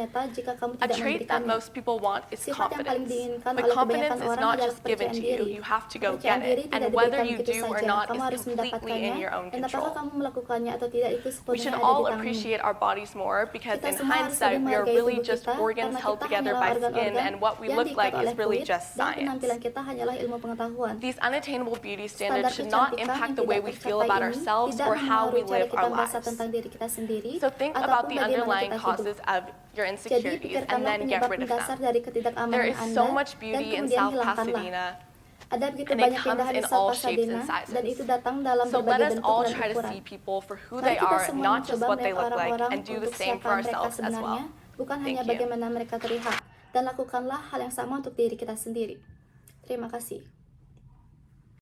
nyata jika kamu A tidak trait that memberikannya. most people want is Sifat yang paling confidence. diinginkan But oleh confidence kebanyakan is orang not adalah just given kepercayaan to you. diri. You have to go Kepercayaan get diri it. tidak And whether diberikan you begitu do or saja. not Kamu is harus completely mendapatkannya, in your own dan apakah control. kamu melakukannya atau tidak itu We sepenuhnya should ada di all tanganmu. appreciate our bodies more because Kita in semua harus hindsight, lebih we are menghargai really tubuh just kita organs karena held kita together hanyalah by skin, organ-organ and what we yang look diikat like oleh is really duit, just dan penampilan science. kita hanyalah ilmu pengetahuan. These unattainable beauty Standar standards should not kecantikan impact yang the way tidak we feel about tercapai ini ourselves tidak or how we mempengaruhi cara live kita our merasa lives. tentang diri kita sendiri So think about ataupun the bagaimana underlying kita hidup. causes of your Jadi insecurities and pikirkanlah then get penyebab rid of mendasar them. dari There ketidakamanan is Anda so much dan beauty in kemudian South hilangkanlah. Pasadena, Ada begitu and it banyak comes keindahan di in South all shapes Pasadena and sizes. dan itu datang dalam So let berbagai us bentuk all dan try to ukuran. see people for who Mari they kita are, semua not just mencoba what they melihat look like, orang-orang and do the untuk same siapa for mereka ourselves as sebenarnya, well. bukan Thank hanya you. bagaimana mereka terlihat, dan lakukanlah hal yang sama untuk diri kita sendiri. Terima kasih.